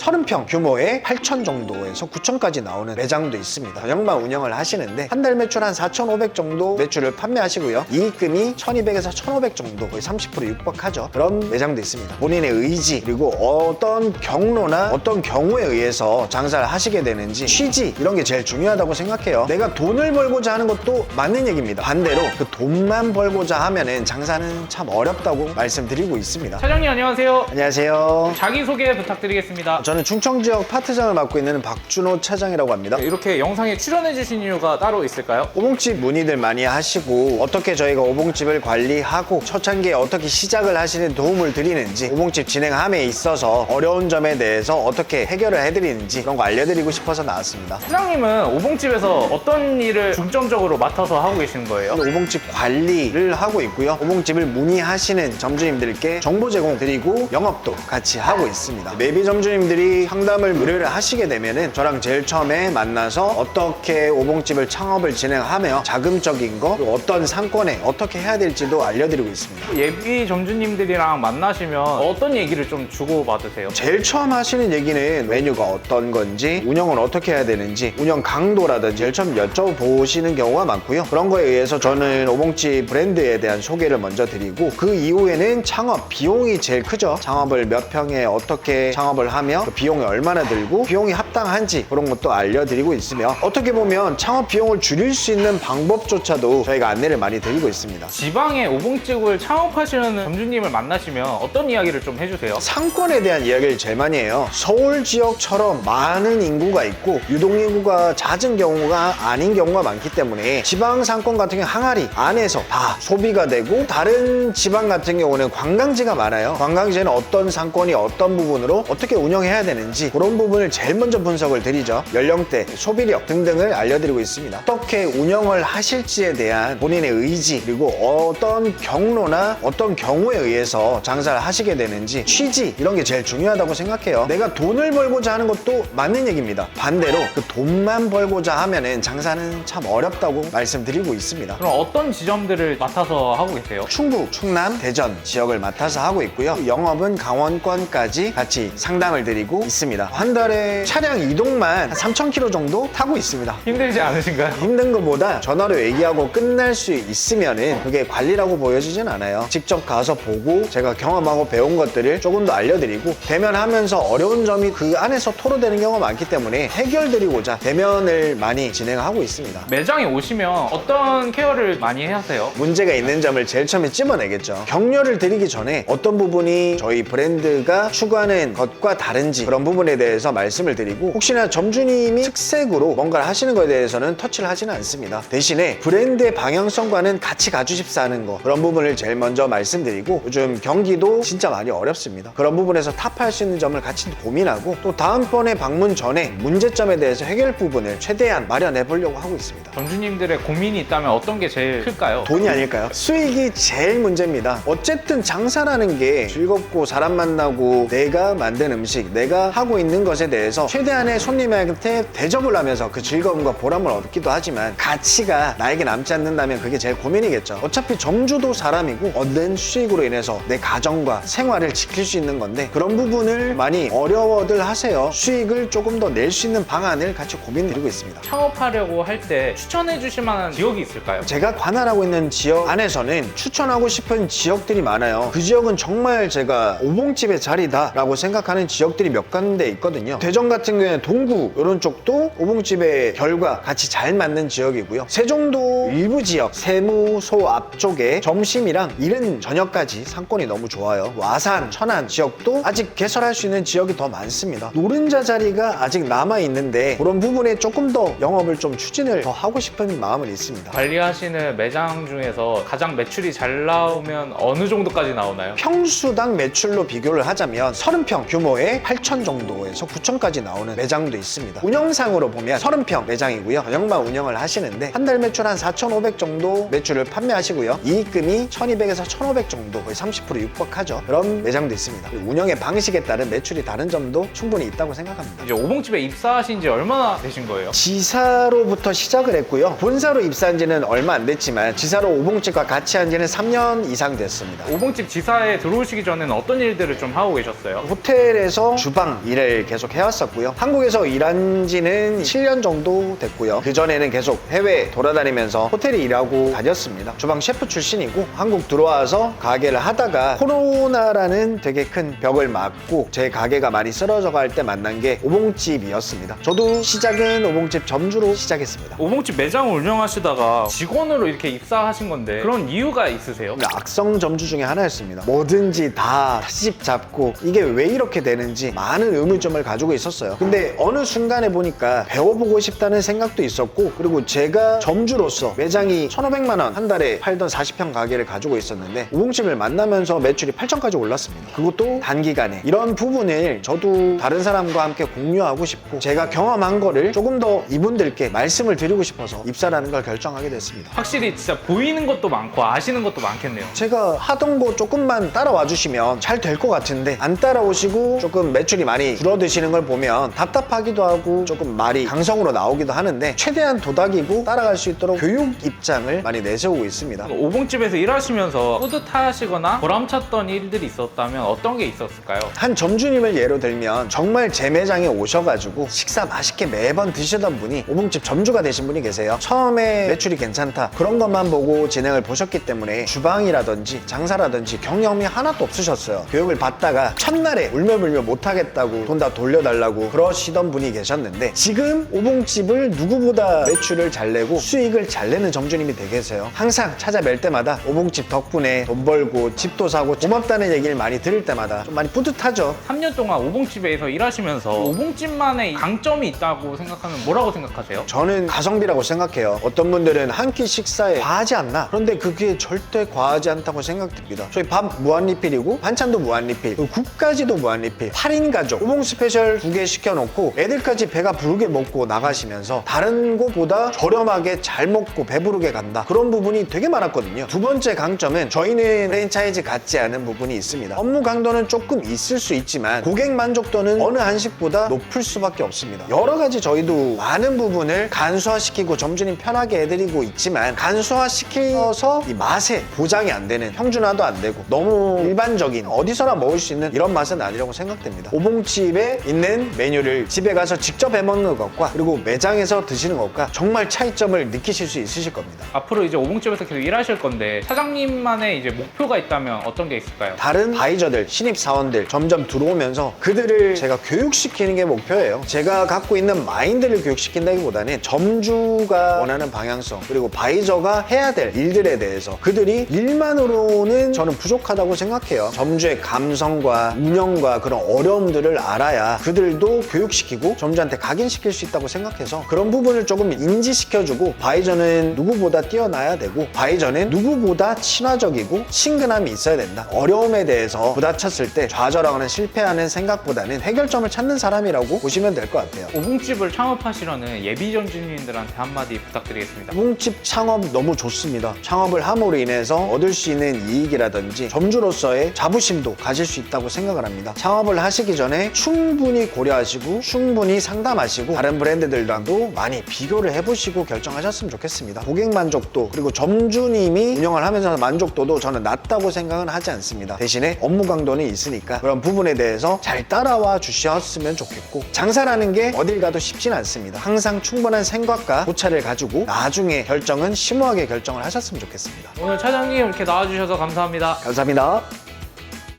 30평 규모의 8천 정도에서 9천까지 나오는 매장도 있습니다. 저녁만 운영을 하시는데 한 달 매출 한 4,500 정도 매출을 판매하시고요. 이익금이 1,200에서 1,500 정도, 거의 30% 육박하죠. 그런 매장도 있습니다. 본인의 의지, 그리고 어떤 경로나 어떤 경우에 의해서 장사를 하시게 되는지, 취지, 이런 게 제일 중요하다고 생각해요. 내가 돈을 벌고자 하는 것도 맞는 얘기입니다. 반대로 그 돈만 벌고자 하면은 장사는 참 어렵다고 말씀드리고 있습니다. 차장님 안녕하세요. 안녕하세요. 자기소개 부탁드리겠습니다. 저는 충청 지역 파트장을 맡고 있는 박준호 차장이라고 합니다. 이렇게 영상에 출연해 주신 이유가 따로 있을까요? 오봉집 문의들 많이 하시고, 어떻게 저희가 오봉집을 관리하고 초창기에 어떻게 시작을 하시는 도움을 드리는지, 오봉집 진행함에 있어서 어려운 점에 대해서 어떻게 해결을 해드리는지 그런 거 알려드리고 싶어서 나왔습니다. 차장님은 오봉집에서 어떤 일을 중점적으로 맡아서 하고 계시는 거예요? 오봉집 관리를 하고 있고요. 오봉집을 문의하시는 점주님들께 정보 제공 드리고 영업도 같이 하고 있습니다. 매비 점주님들이 상담을 무료로 하시게 되면은 저랑 제일 처음에 만나서 어떻게 오봉집을 창업을 진행하며 자금적인 거, 그리고 어떤 상권에 어떻게 해야 될지도 알려드리고 있습니다. 예비 점주님들이랑 만나시면 어떤 얘기를 좀 주고받으세요? 제일 처음 하시는 얘기는 메뉴가 어떤 건지, 운영을 어떻게 해야 되는지, 운영 강도라든지 제일 처음 여쭤보시는 경우가 많고요. 그런 거에 의해서 저는 오봉집 브랜드에 대한 소개를 먼저 드리고, 그 이후에는 창업 비용이 제일 크죠. 창업을 몇 평에 어떻게 창업을 하며 그 비용이 얼마나 들고 비용이 합당한지 그런 것도 알려드리고 있으며, 어떻게 보면 창업 비용을 줄일 수 있는 방법조차도 저희가 안내를 많이 드리고 있습니다. 지방에 오봉집을 창업하시는 점주님을 만나시면 어떤 이야기를 좀 해주세요? 상권에 대한 이야기를 제일 많이 해요. 서울 지역처럼 많은 인구가 있고 유동인구가 잦은 경우가 아닌 경우가 많기 때문에 지방 상권 같은 경우 항아리 안에서 다 소비가 되고, 다른 지방 같은 경우는 관광지가 많아요. 관광지에는 어떤 상권이 어떤 부분으로 어떻게 운영해야 되는지 그런 부분을 제일 먼저 분석을 드리죠. 연령대, 소비력 등등을 알려드리고 있습니다. 어떻게 운영을 하실지에 대한 본인의 의지, 그리고 어떤 경로나 어떤 경우에 의해서 장사를 하시게 되는지, 취지, 이런 게 제일 중요하다고 생각해요. 내가 돈을 벌고자 하는 것도 맞는 얘기입니다. 반대로 그 돈만 벌고자 하면은 장사는 참 어렵다고 말씀드리고 있습니다. 그럼 어떤 지점들을 맡아서 하고 계세요? 충북, 충남, 대전 지역을 맡아서 하고 있고요. 영업은 강원권까지 같이 상담을 드리고 있습니다. 한 달에 차량 이동만 한 3,000km 정도 타고 있습니다. 힘들지 않으신가요? 힘든 것보다 전화로 얘기하고 끝날 수 있으면은 그게 관리라고 보여지진 않아요. 직접 가서 보고 제가 경험하고 배운 것들을 조금 더 알려드리고, 대면하면서 어려운 점이 그 안에서 토로되는 경우가 많기 때문에 해결드리고자 대면을 많이 진행하고 있습니다. 매장에 오시면 어떤 케어를 많이 하세요? 문제가 있는 점을 제일 처음에 찝어내겠죠. 격려를 드리기 전에 어떤 부분이 저희 브랜드가 추구하는 것과 다른지 그런 부분에 대해서 말씀을 드리고, 혹시나 점주님이 특색으로 뭔가를 하시는 것에 대해서는 터치를 하지는 않습니다. 대신에 브랜드의 방향성과는 같이 가주십사 하는 거, 그런 부분을 제일 먼저 말씀드리고, 요즘 경기도 진짜 많이 어렵습니다. 그런 부분에서 탑할 수 있는 점을 같이 고민하고, 또 다음번에 방문 전에 문제점에 대해서 해결 부분을 최대한 마련해 보려고 하고 있습니다. 점주님들의 고민이 있다면 어떤 게 제일 클까요? 돈이 아닐까요? 수익이 제일 문제입니다. 어쨌든 장사라는 게 즐겁고 사람 만나고 내가 만든 음식, 내가 하고 있는 것에 대해서 최대한의 손님한테 대접을 하면서 그 즐거움과 보람을 얻기도 하지만, 가치가 나에게 남지 않는다면 그게 제일 고민이겠죠. 어차피 점주도 사람이고 얻는 수익으로 인해서 내 가정과 생활을 지킬 수 있는 건데, 그런 부분을 많이 어려워들 하세요. 수익을 조금 더 낼 수 있는 방안을 같이 고민드리고 있습니다. 창업하려고 할 때 추천해 주실 만한 지역이 있을까요? 제가 관할하고 있는 지역 안에서는 추천하고 싶은 지역들이 많아요. 그 지역은 정말 제가 오봉집의 자리다 라고 생각하는 지역들이 몇 군데 있거든요. 대전 같은 경우에는 동구 이런 쪽도 오봉집의 결과 같이 잘 맞는 지역이고요. 세종도 일부 지역, 세무소 앞쪽에 점심이랑 이른 저녁까지 상권이 너무 좋아요. 와산, 천안 지역도 아직 개설할 수 있는 지역이 더 많습니다. 노른자 자리가 아직 남아있는데 그런 부분에 조금 더 영업을 좀 추진을 더 하고 싶은 마음은 있습니다. 관리하시는 매장 중에서 가장 매출이 잘 나오면 어느 정도까지 나오나요? 평수당 매출로 비교를 하자면 30평 규모의 8천 정도에서 9천까지 나오는 매장도 있습니다. 운영상으로 보면 30평 매장이고요. 저녁만 운영을 하시는데 한 달 매출 한 4,500 정도 매출을 판매하시고요. 이익금이 1,200에서 1,500 정도, 거의 30% 육박하죠. 그런 매장도 있습니다. 운영의 방식에 따른 매출이 다른 점도 충분히 있다고 생각합니다. 이제 오봉집에 입사하신 지 얼마나 되신 거예요? 지사로부터 시작을 했고요. 본사로 입사한 지는 얼마 안 됐지만 지사로 오봉집과 같이 한 지는 3년 이상 됐습니다. 오봉집 지사에 들어오시기 전에는 어떤 일들을 좀 하고 계셨어요? 호텔에서 주방 주방 일을 계속 해왔었고요. 한국에서 일한 지는 7년 정도 됐고요. 그전에는 계속 해외 돌아다니면서 호텔에 일하고 다녔습니다. 주방 셰프 출신이고 한국 들어와서 가게를 하다가 코로나라는 되게 큰 벽을 맞고 제 가게가 많이 쓰러져 갈 때 만난 게 오봉집이었습니다. 저도 시작은 오봉집 점주로 시작했습니다. 오봉집 매장을 운영하시다가 직원으로 이렇게 입사하신 건데 그런 이유가 있으세요? 악성 점주 중에 하나였습니다. 뭐든지 다 시집 잡고 이게 왜 이렇게 되는지 많은 의문점을 가지고 있었어요. 근데 어느 순간에 보니까 배워보고 싶다는 생각도 있었고, 그리고 제가 점주로서 매장이 1,500만 원 한 달에 팔던 40평 가게를 가지고 있었는데 오봉집을 만나면서 매출이 8천까지 올랐습니다. 그것도 단기간에. 이런 부분을 저도 다른 사람과 함께 공유하고 싶고 제가 경험한 거를 조금 더 이분들께 말씀을 드리고 싶어서 입사라는 걸 결정하게 됐습니다. 확실히 진짜 보이는 것도 많고 아시는 것도 많겠네요. 제가 하던 거 조금만 따라와 주시면 잘 될 것 같은데 안 따라오시고 조금 매출이 많이 줄어드시는 걸 보면 답답하기도 하고 조금 말이 강성으로 나오기도 하는데 최대한 도닥이고 따라갈 수 있도록 교육 입장을 많이 내세우고 있습니다. 오봉집에서 일하시면서 뿌듯하시거나 보람찼던 일들이 있었다면 어떤 게 있었을까요? 한 점주님을 예로 들면 정말 제 매장에 오셔가지고 식사 맛있게 매번 드시던 분이 오봉집 점주가 되신 분이 계세요. 처음에 매출이 괜찮다 그런 것만 보고 진행을 보셨기 때문에 주방이라든지 장사라든지 경험이 하나도 없으셨어요. 교육을 받다가 첫날에 울며불며 못하겠다고 돈 다 돌려달라고 그러시던 분이 계셨는데 지금 오봉집을 누구보다 매출을 잘 내고 수익을 잘 내는 점주님이 되계세요. 항상 찾아뵐 때마다 오봉집 덕분에 돈 벌고 집도 사고 고맙다는 얘기를 많이 들을 때마다 좀 많이 뿌듯하죠. 3년 동안 오봉집에서 일하시면서 오봉집만의 강점이 있다고 생각하면 뭐라고 생각하세요? 저는 가성비라고 생각해요. 어떤 분들은 한 끼 식사에 과하지 않나? 그런데 그게 절대 과하지 않다고 생각됩니다. 저희 밥 무한리필이고 반찬도 무한리필, 국까지도 무한리필. 8인 가족 오봉 스페셜 2개 시켜놓고 애들까지 배가 부르게 먹고 나가시면서 다른 곳보다 저렴하게 잘 먹고 배부르게 간다. 그런 부분이 되게 많았거든요. 두 번째 강점은 저희는 프랜차이즈 같지 않은 부분이 있습니다. 업무 강도는 조금 있을 수 있지만 고객 만족도는 어느 한식보다 높을 수밖에 없습니다. 여러 가지 저희도 많은 부분을 간소화시키고 점주님 편하게 해드리고 있지만 간소화시켜서 이 맛에 보장이 안 되는, 평준화도 안 되고 너무 일반적인 어디서나 먹을 수 있는 이런 맛은 아니라고 생각됩니다. 오봉집에 있는 메뉴를 집에 가서 직접 해먹는 것과 그리고 매장에서 드시는 것과 정말 차이점을 느끼실 수 있으실 겁니다. 앞으로 이제 오봉집에서 계속 일하실 건데 사장님만의 이제 목표가 있다면 어떤 게 있을까요? 다른 바이저들, 신입 사원들 점점 들어오면서 그들을 제가 교육시키는 게 목표예요. 제가 갖고 있는 마인드를 교육시킨다기보다는 점주가 원하는 방향성 그리고 바이저가 해야 될 일들에 대해서 그들이 일만으로는 저는 부족하다고 생각해요. 점주의 감성과 운영과 그런 어려움들을 알아야 그들도 교육시키고 점주한테 각인시킬 수 있다고 생각해서 그런 부분을 조금 인지시켜주고 바이저는 누구보다 뛰어나야 되고 바이저는 누구보다 친화적이고 친근함이 있어야 된다. 어려움에 대해서 부딪혔을 때 좌절하거나 실패하는 생각보다는 해결점을 찾는 사람이라고 보시면 될 것 같아요. 오봉집을 창업하시려는 예비 점주님들한테 한마디 부탁드리겠습니다. 오봉집 창업 너무 좋습니다. 창업을 함으로 인해서 얻을 수 있는 이익이라든지 점주로서의 자부심도 가질 수 있다고 생각을 합니다. 창업을 하시기 전에 충분히 고려하시고 충분히 상담하시고 다른 브랜드들과도 많이 비교를 해보시고 결정하셨으면 좋겠습니다. 고객 만족도 그리고 점주님이 운영을 하면서 만족도도 저는 낮다고 생각은 하지 않습니다. 대신에 업무 강도는 있으니까 그런 부분에 대해서 잘 따라와 주셨으면 좋겠고 장사라는 게 어딜 가도 쉽진 않습니다. 항상 충분한 생각과 고찰을 가지고 나중에 결정은 심오하게 결정을 하셨으면 좋겠습니다. 오늘 차장님 이렇게 나와주셔서 감사합니다. 감사합니다.